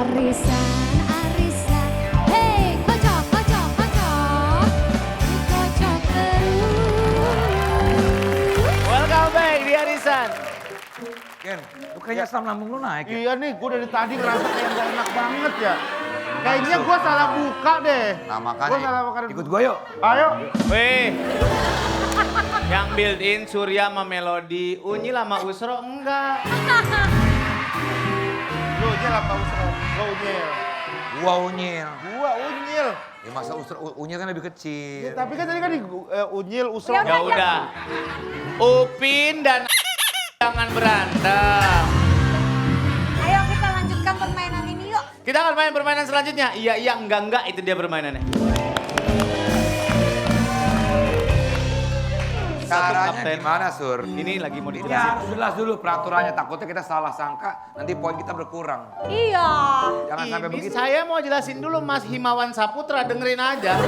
Arisan, arisan, hei kocok, kocok, kocok, kocok terus. Welcome back di Arisan. Ken, lu kayaknya asam lambung lu naik ya? Iya nih, gue dari tadi ngerasa kayak gak enak banget ya. Kayaknya gue salah buka deh. Nah makanya Gua salah makan. ikut gue yuk. Ayo. Weh. Yang built in Surya sama Melody, Unyil sama Usro enggak. Lu Unyil apa Usro? Gua Unyil. Gua Unyil. Gua Unyil. Ya masa Unyil kan lebih Ya, kecil. tapi kan tadi kan Unyil, Usro. Ya udah. Upin dan jangan berantem. Ayo kita lanjutkan permainan ini yuk. Kita akan main permainan selanjutnya. Iya, enggak, itu dia permainannya. Caranya Kapten. gimana, Sur? Ini lagi mau Ini dijelasin. harus jelas dulu peraturannya, takutnya kita salah sangka, nanti poin kita berkurang. Iya. Jangan sampai Ini begitu. saya mau jelasin dulu Mas Himawan Saputra, dengerin aja.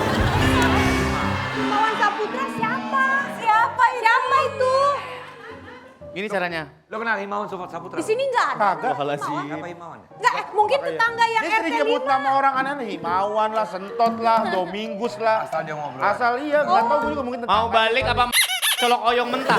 Himawan Saputra siapa? Siapa itu? Siapa itu? Gini caranya. Lo kenal Himawan Saputra? Di sini nggak ada. Kagak. Apa Himawan? Nggak, mungkin tetangga yang Dia RT sering nyebut 5. nama orang aneh, Himawan lah, Sentot lah, Domingus lah. Asal dia ngobrol. Asal iya, nggak tahu gue juga mungkin tetangga. Mau balik apa colok oyong mentah?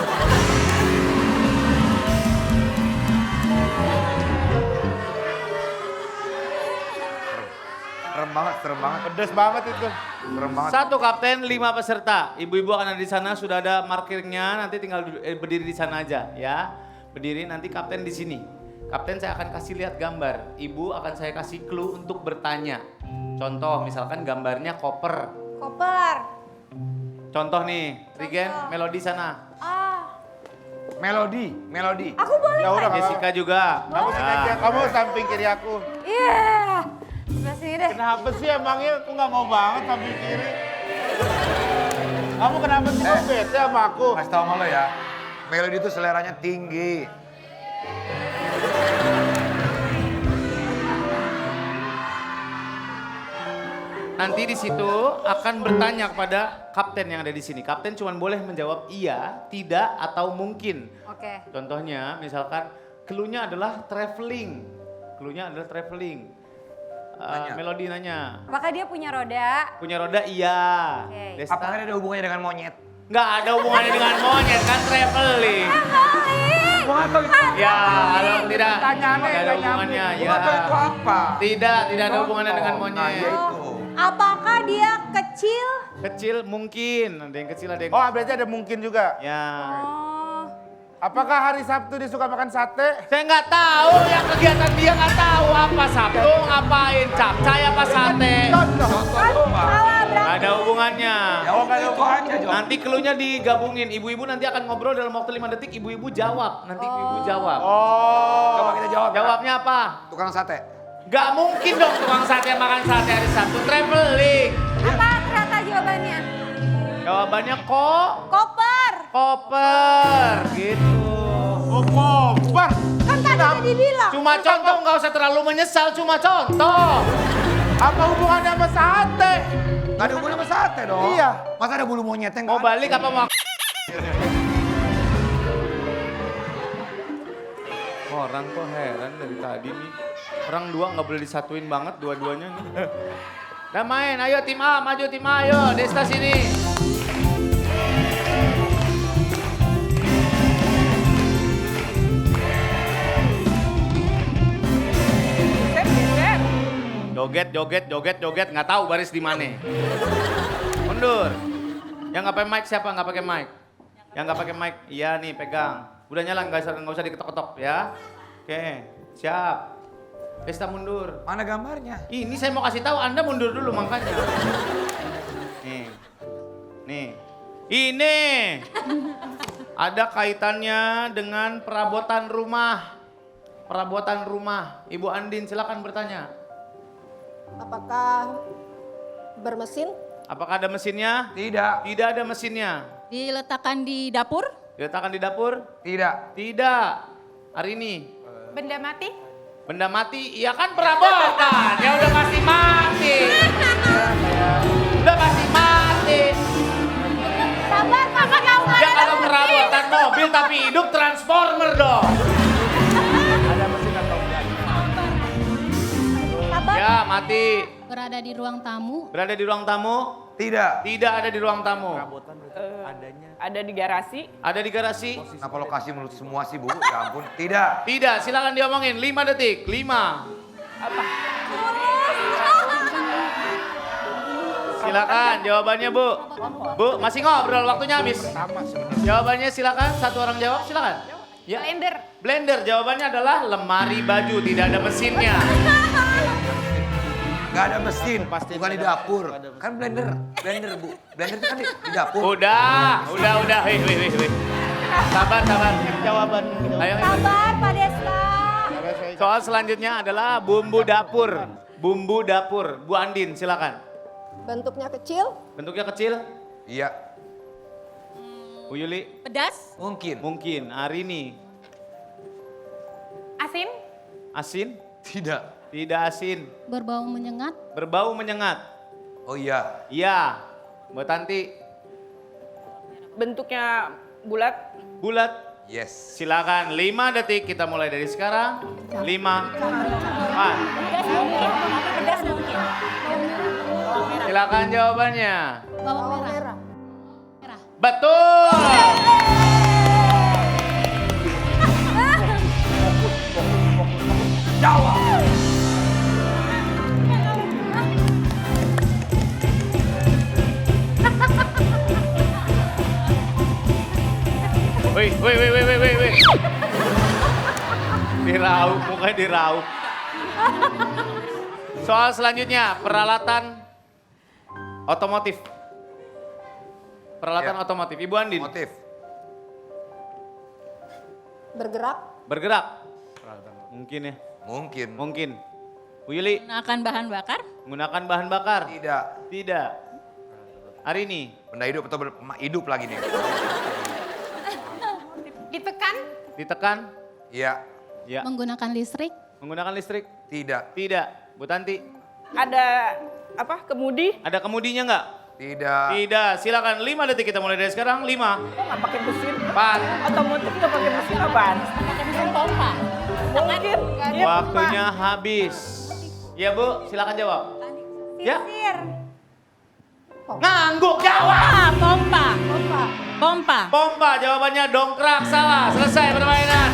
Serem banget, serem banget. Pedes banget itu. Serem banget. Satu kapten, 5 peserta. Ibu-ibu akan ada di sana, sudah ada markirnya, nanti tinggal berdiri di sana aja ya. Berdiri, nanti kapten di sini. Kapten saya akan kasih lihat gambar. Ibu akan saya kasih clue untuk bertanya. Contoh, misalkan gambarnya koper. Koper. Contoh nih, Rigen, Melody sana. Melody. Aku boleh Ya udah, nggak? Jessica juga. Kamu sini aja, kamu samping kiri aku. Iya. Sebelah sini deh. Kenapa sih emangnya aku nggak mau banget samping kiri? Kamu kenapa sih kok bete sama aku? Kasih tau sama lo ya, Melody itu seleranya tinggi. Nanti di situ akan bertanya kepada kapten yang ada di sini. Kapten cuma boleh menjawab iya, tidak, atau mungkin. Oke. Contohnya, misalkan clue-nya adalah traveling. Clue-nya adalah traveling. Nanya. Melody nanya. Apakah dia punya roda? Punya roda iya. Oke. Desta? Apakah ada hubungannya dengan monyet? Nggak ada hubungannya dengan monyet, kan traveling. Gua nggak tahu itu. Ya, kalau tidak. Pertanyaannya Tidak ada nggak hubungannya, Gua ya. nggak tahu itu apa. Tidak ada hubungannya dengan Nah, monyet. ya itu. Apakah dia kecil? Kecil mungkin, ada yang kecil, ada yang... Oh, berarti ada mungkin juga. Ya. Oh. Apakah hari Sabtu dia suka makan sate? Saya nggak tahu yang kegiatan dia nggak tahu apa Sabtu ngapain capcay apa sate. Contoh. Contoh doang. Salah berarti. Nggak ada hubungannya. Ya udah itu aja, Jo. Nanti keluhnya digabungin. Ibu-ibu nanti akan ngobrol dalam waktu 5 detik. Ibu-ibu jawab. Nanti ibu-ibu jawab. Oh. Coba kita jawab. Jawabnya apa? Tukang sate. Nggak mungkin dong tukang sate makan sate hari Sabtu. Traveling. Apa ternyata jawabannya? Jawabannya kok Koper. koper gitu. Oh, koper. Kan tadi udah dibilang. Cuma contoh, nggak usah terlalu menyesal. Cuma contoh. Apa hubungannya sama sate? Gak ada hubungan sama sate dong. Iya. Masa ada bulu monyetnya Mau nggak ada? balik apa mau? Orang kok heran dari tadi nih. Orang dua nggak boleh disatuin banget dua-duanya nih. Udah main, ayo tim A, maju tim A, ayo Desta sini. Joget, nggak tahu baris di mana. Mundur. Yang nggak pakai mic siapa? Nggak pakai mic. Yang nggak pakai mic, iya nih pegang. Udah nyala, nggak usah diketok-ketok ya. Oke, siap. Desta mundur. Mana gambarnya? Ini saya mau kasih tahu Anda mundur dulu makanya. Nih. Ini ada kaitannya dengan perabotan rumah. Perabotan rumah. Ibu Andin silakan bertanya. Apakah bermesin? Apakah ada mesinnya? Tidak. Tidak ada mesinnya. Diletakkan di dapur? Diletakkan di dapur? Tidak. Tidak. Hari ini. Benda mati? Benda mati? Iya kan perabotan. Ya udah pasti mati. Udah pasti mati. Sabar, Papa tahu nggak Ya ada kalau mesin. perabotan mobil tapi hidup transformer dong. Ada mesin atau enggak? Sabar. Ya, mati. Berada di ruang tamu. Berada di ruang tamu? Tidak. Tidak ada di ruang tamu. Ada di garasi. Ada di garasi? Kenapa lokasi menurut semua sih, Bu? Ya ampun. Tidak. Tidak, silakan diomongin. 5 detik. 5. Apa? Silakan jawabannya, Bu. Bu, masih ngobrol, waktunya habis. Jawabannya silakan, satu orang jawab, silakan. Ya. Blender. Blender, jawabannya adalah lemari baju, tidak ada mesinnya. Nggak ada mesin, bukan di dapur. Kan blender, Bu. Blender itu kan di dapur. Udah. Hei. Sabar. Jawaban. Ayo. Sabar, Pak Desta. Soal selanjutnya adalah bumbu dapur. Bumbu dapur. Bu Andin, silakan. Bentuknya kecil. Bentuknya kecil. Iya, Bu Yuli. Pedas. mungkin. Mungkin. Arini. Asin. Asin? Tidak. Tidak asin. Berbau menyengat. Berbau menyengat. Oh iya. Iya. Mbak Tanti. Bentuknya bulat. Bulat. Yes. Silakan 5 detik, kita mulai dari sekarang. 5, 4. Pedas mungkin. Silakan jawabannya. Bawang merah. Merah. Betul. Wih. Diraup, mukanya diraup. Soal selanjutnya, peralatan otomotif. Peralatan Ya. otomotif. Ibu Andin. Motif. Bergerak. Bergerak. Mungkin ya. Mungkin. Bu Yuli, Menggunakan bahan bakar. menggunakan bahan bakar. Tidak. Tidak. Arini, Benda hidup atau hidup lagi nih? Ditekan. ditekan. Iya. Ya. Menggunakan listrik. Menggunakan listrik. Tidak. Tidak. Bu Tanti, Ada apa? Kemudi. ada kemudinya nggak? Tidak. Tidak. Silakan 5 detik, kita mulai dari sekarang. 5, Kok nggak pakai mesin? 4. Otomotif nggak pakai mesin apaan? Pakai mesin pompa. Mungkin. Iya, Waktunya habis. Ya Bu, silakan jawab. Ya. Sisir. Ngangguk jawab. Pompa. Pompa, jawabannya dongkrak, salah. Selesai permainan.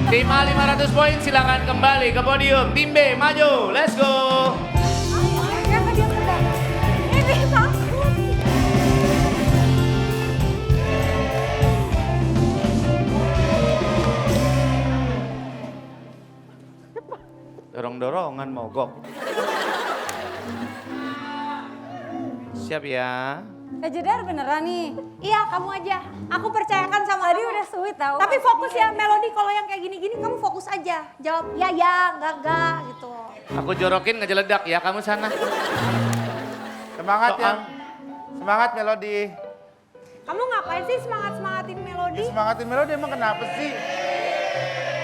Tim A 500 poin, silakan kembali ke podium. Tim B maju, let's go. Kenapa dia pedas? Ini takut. Dorong-dorongan mogok. Siap ya. Jedar beneran nih. Iya, kamu aja. Aku percayakan sama tadi udah sweet tau. Tapi fokus ya Melody, kalau yang kayak gini-gini kamu fokus aja. Jawab ya, enggak gitu. Aku jorokin ngejeledak ya, kamu sana. Semangat ya. Soal. Semangat Melody. Kamu ngapain sih semangat-semangatin Melody? Semangatin Melody emang kenapa sih?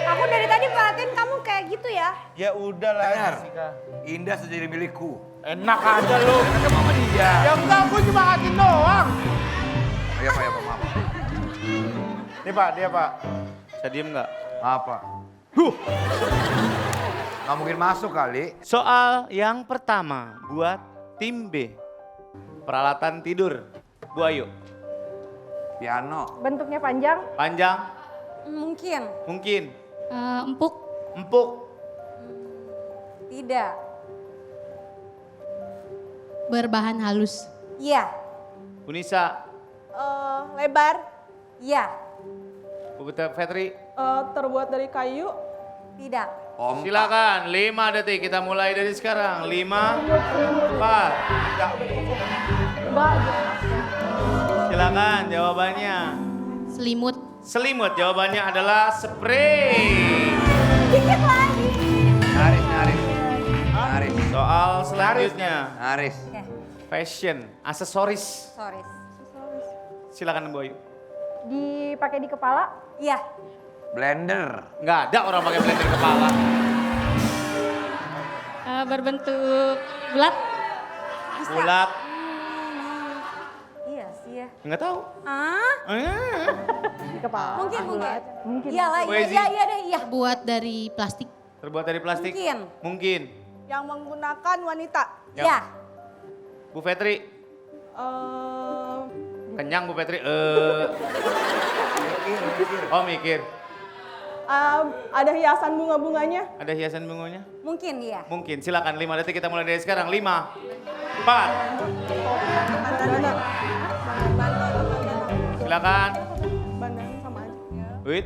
Aku dari tadi perhatiin kamu kayak gitu ya. Ya udah lah Benar. Jessica. Indah sejadi milikku. Enak aja lu. Kan mama dia. Ya enggak, gue semangatin doang. Iya Pak, maaf. Nih Pak, dia Pak. Bisa diem nggak? Apa? Nggak mungkin masuk kali. Soal yang pertama buat tim B. Peralatan tidur. Bu Ayu. Piano. Bentuknya panjang? Panjang, Mungkin. mungkin. Empuk. Empuk, Tidak. Berbahan halus. Iya. Bu Nisa, Lebar? Iya. Bu Fetri. Terbuat dari kayu. Tidak. Kompak. Silakan, 5 detik, kita mulai dari sekarang. 5, 4. Silakan jawabannya. Selimut. Selimut, jawabannya adalah spray. Dikit lagi. Naris. Soal selanjutnya, Naris. fashion, aksesoris. Sorry. Silakan Bu Ayu. Dipakai di kepala? Iya. Blender. Nggak ada orang pakai blender kepala. Berbentuk bulat. Bulat, Iya sih ya. nggak tahu. Ah? Eh, Mungkin. Iyalah, Poesi. iya deh, iya. Buat dari plastik. Terbuat dari plastik? Mungkin. Mungkin. Yang menggunakan wanita. Ya. Bu Fetri, kenyang Bu Fetri? Oh mikir. Ada hiasan bunga-bunganya. Ada hiasan bunganya? Mungkin ya. Mungkin, silakan 5 detik kita mulai dari sekarang. 5, 4, Bandana. silakan. Bandana sama aja. Wait.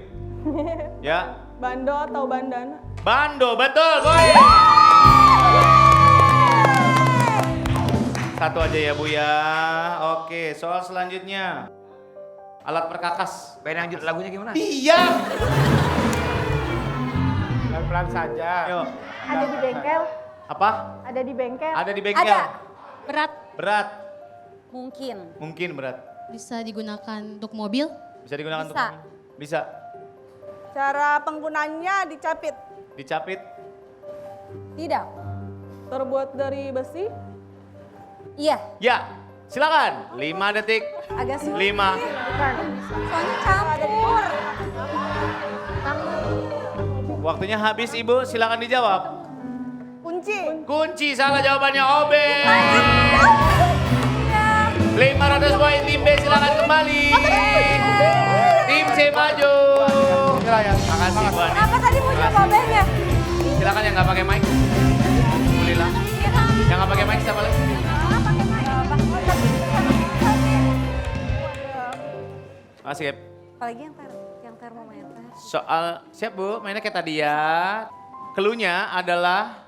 Ya. Bando atau bandana. Bando, betul boy. Satu aja ya Bu ya. Oke, soal selanjutnya. Alat perkakas. Pengen lanjut lagunya gimana? Diam. Pelan-pelan saja. Yuk. Ada di bengkel. Apa? Ada di bengkel. Ada di bengkel. Ada. Berat. Berat. Mungkin. Mungkin berat. Bisa digunakan untuk mobil. Bisa digunakan Bisa. untuk bisa. Cara penggunanya dicapit. Dicapit. Tidak. Terbuat dari besi. Iya. Ya. Silakan. 5 detik. Agak sulit. 5. Soalnya campur. Waktunya habis Ibu, silakan dijawab. Kunci. Kunci, salah jawabannya obeng. 500 poin tim B, silakan kembali. Tim C maju. Makasih Bu Ani. Kenapa tadi mau coba obengnya? Silakan yang nggak pakai mic. Alhamdulillah. Yang nggak pakai mic siapa lagi? Makasih Gap. Apalagi yang termometer. Soal, siap Bu, mainnya kayak tadi ya. Keluhnya adalah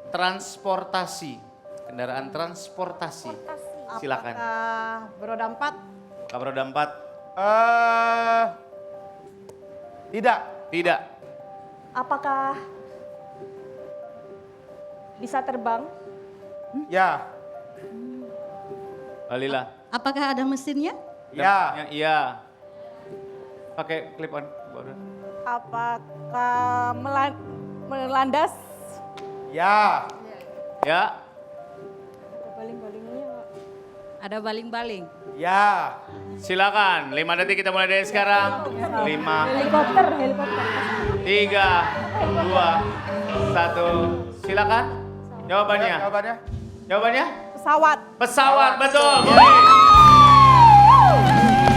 transportasi. Kendaraan transportasi. Silakan. Beroda 4. Kapal roda 4. Tidak. Tidak. Apakah bisa terbang? Ya. Alila. Apakah ada mesinnya? Ya. Iya. Pakai clip on. Apakah melandas? Ya. Ya. Baling-balingnya. Ada baling-baling. Ya. Silakan. 5 detik kita mulai dari sekarang. 5, Helikopter. 3, 2, 1. Silakan. Jawabannya. Jawabannya? Jawabannya? Pesawat. Pesawat, betul.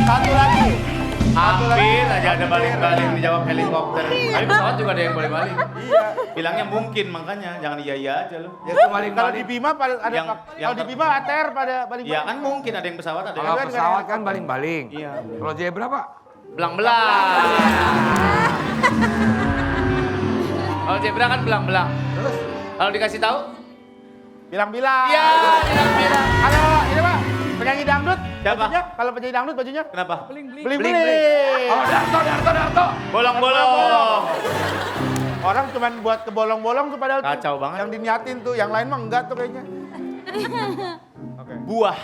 Satu lagi. Hampir aja ada balik-balik dijawab helikopter. Tapi pesawat juga ada yang balik-balik. Iya. Bilangnya mungkin makanya, jangan iya-iya aja lu. Ya kembali Kalau di Bima pada ada Yang- kalau di yang- Bima ATR pada balik. Iya kan mungkin ada yang pesawat, ada Kalau yang pesawat kan baling-baling. Iya. Kalau zebra Pak? belang-belang. Kalau zebra kan belang-belang. Terus? Kalau dikasih tahu? Bilang-bilang. Iya, bilang-bilang. Kalau ini Pak, penyanyi dangdut. Siapa? Bajunya, kalau penyanyi dangdut bajunya Kenapa? bling-bling. Oh Darto. Bolong-bolong. Orang cuma buat ke bolong-bolong tuh padahal tuh. Kacau banget. Yang diniatin tuh, yang lain mah enggak tuh kayaknya. Oke. Buah.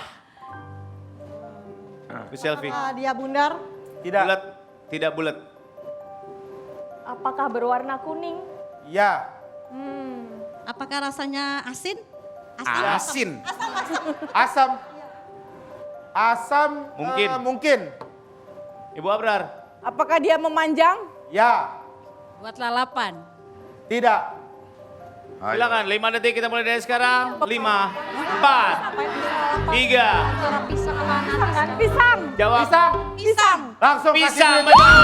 Bu selfie. Dia bundar. Tidak. Bulat, tidak bulat. Apakah berwarna kuning? Ya. Apakah rasanya asin? Asin. Asam. Asam Mungkin. mungkin. Ibu Abrar. Apakah dia memanjang? Ya. Buat lalapan. Tidak. Silakan 5 detik kita mulai dari sekarang. 5, 4, 3. Pisang. Jawab. Pisang. Pisang. Langsung Pisang, kasih duit. betul.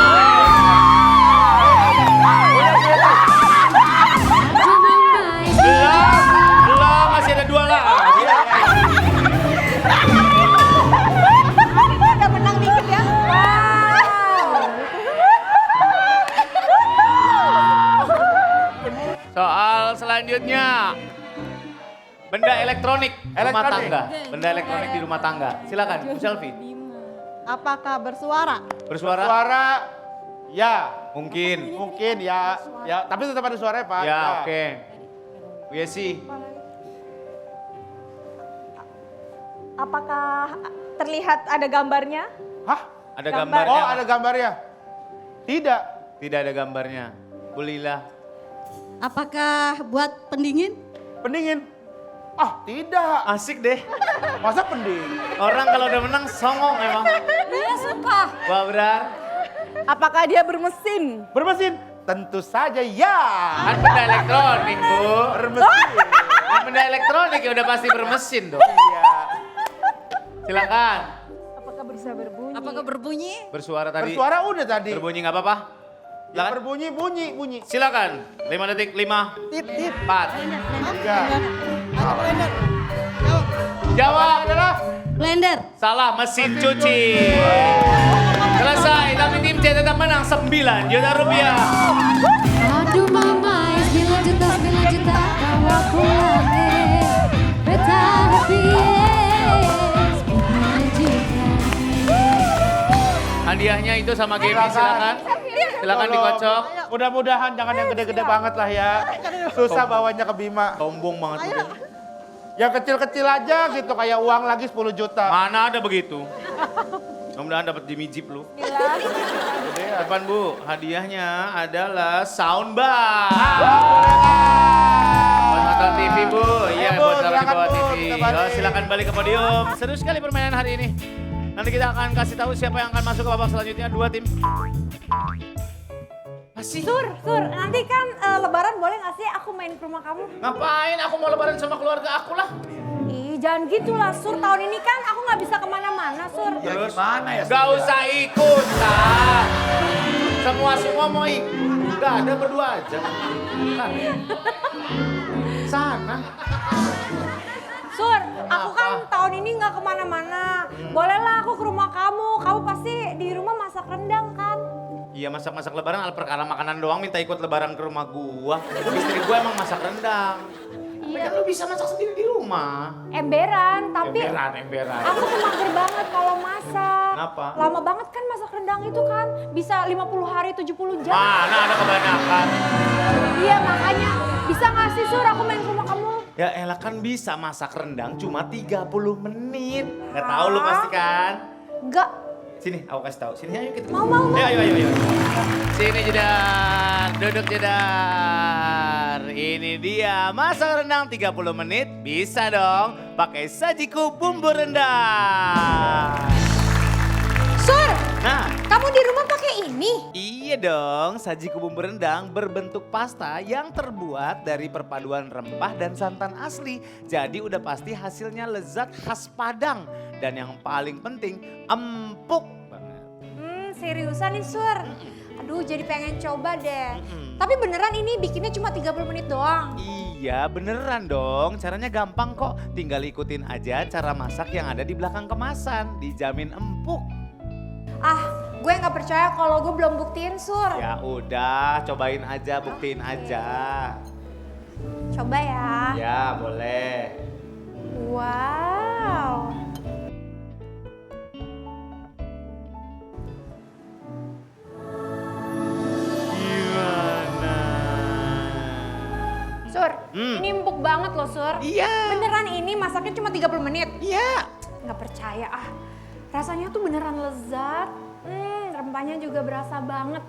Belum, masih ada 2 lagi. Udah menang dikit ya. Soal selanjutnya. Benda elektronik rumah Elektronik. tangga. Benda elektronik di rumah tangga. Silakan, Bu Selfie. Apakah bersuara? Bersuara? Suara ya. Mungkin. Mungkin ya. Ya, tapi tetap ada suaranya, Pak. Ya, oke. Bu Yesi. Apakah terlihat ada gambarnya? Hah? Ada Gambar. gambarnya? Oh, nggak? ada gambarnya. Tidak. Tidak ada gambarnya. Bu Lila. Apakah buat pendingin? Pendingin. Ah, tidak. Asik deh. Masa pendingin? Orang kalau udah menang songong emang. Iya sumpah. Bu Abrar. Apakah dia bermesin? Bermesin? Tentu saja ya. Kan benda elektronik, Bu. Bermesin. Benda elektronik ya udah pasti bermesin dong. Iya. Silakan. Apakah bisa berbunyi? Apakah berbunyi? Bersuara tadi. Bersuara udah tadi. Berbunyi nggak apa-apa. Ya, Silakan. berbunyi, bunyi. Silakan. 5 detik, 5, Tip, tip. 4. Tiga. Blender. Jawab adalah Blender. salah, mesin cuci. Selesai, tapi tim C tetap menang 9 juta rupiah. Aduh mama, 9 juta bawa pulang beta happy 9 juta. Hadiahnya itu sama Gaby, silakan. Silakan dikocok. Mudah-mudahan jangan yang gede-gede banget lah ya. Susah bawanya ke Bima. Sombong banget udah. Yang kecil-kecil aja gitu, kayak uang lagi 10 juta. Mana ada begitu. Mudah-mudahan dapat Jimmy Jeep lu. Depan Bu, hadiahnya adalah soundbar. Buat nonton TV Bu, iya Ayo, Bu, buat taruh di silakan, bawah Bu, TV. kita balik. Oh, silakan balik ke podium. Seru sekali permainan hari ini. Nanti kita akan kasih tahu siapa yang akan masuk ke babak selanjutnya. 2 tim. Masih? Sur, nanti kan lebaran boleh gak sih aku main ke rumah kamu? Ngapain? Aku mau lebaran sama keluarga aku lah. Ih, jangan gitu lah Sur, tahun ini kan aku gak bisa kemana-mana Sur. Ya gimana ya? Gak usah ikutan. Semua mau ikut. Gak ada, berdua aja. Sana. Sur, aku kan Apa? tahun ini gak kemana-mana. Bolehlah aku ke rumah kamu, kamu pasti di rumah masak rendang kan? Iya masak-masak lebaran ala perkara makanan doang minta ikut lebaran ke rumah gua. Istri gua emang masak rendang. Tapi kan lu bisa masak sendiri di rumah. Emberan, tapi Emberan. aku tuh mager banget kalau masak. Kenapa? Lama banget kan masak rendang itu kan, bisa 50 hari, 70 jam. Mana ada kebanyakan. Iya makanya, bisa gak sih Sur aku main ke rumah kamu? Ya elah kan bisa masak rendang cuma 30 menit. Gak tahu lu pasti kan. Enggak, Sini, aku kasih tahu. Sini ayo kita. Mau. Ayo. Sini Jedar, duduk Jedar. Ini dia masak rendang 30 menit. Bisa dong pakai Sajiku bumbu rendang. Sur, Nah, kamu di rumah pakai ini? iya dong, Sajiku bumbu rendang berbentuk pasta yang terbuat dari perpaduan rempah dan santan asli. Jadi udah pasti hasilnya lezat khas Padang. Dan yang paling penting, empuk banget. Seriusan nih Sur. Aduh jadi pengen coba deh. Tapi beneran ini bikinnya cuma 30 menit doang. Iya beneran dong, caranya gampang kok. Tinggal ikutin aja cara masak yang ada di belakang kemasan. Dijamin empuk. Ah, gue nggak percaya kalau gue belum buktiin Sur. Ya udah, cobain aja, buktiin aja. Coba ya. Ya boleh. Wow. Gimana? Sur, ini empuk banget loh Sur. Iya. Beneran ini masaknya cuma 30 menit. Iya. Nggak percaya ah. Rasanya tuh beneran lezat. Rempahnya juga berasa banget.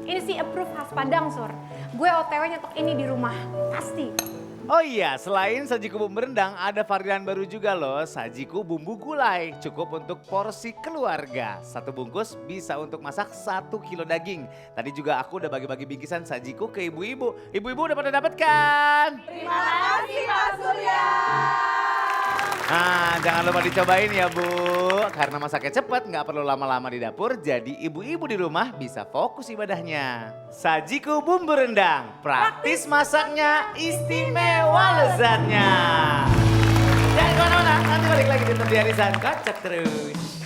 Ini sih approve khas Padang Sur. Gue OTW nyetok ini di rumah. Pasti. Oh iya, selain sajiku bumbu rendang, ada varian baru juga loh, sajiku bumbu gulai. Cukup untuk porsi keluarga. Satu bungkus bisa untuk masak 1 kilo daging. Tadi juga aku udah bagi-bagi bingkisan sajiku ke ibu-ibu. Ibu-ibu udah pada dapet kan? Terima kasih Pak Surya. Nah, jangan lupa dicobain ya Bu. Karena masaknya cepet, nggak perlu lama-lama di dapur. Jadi ibu-ibu di rumah bisa fokus ibadahnya. Sajiku bumbu rendang, praktis masaknya, istimewa lezatnya. Jangan kemana-mana, nanti balik lagi di Arisan Kocak terus.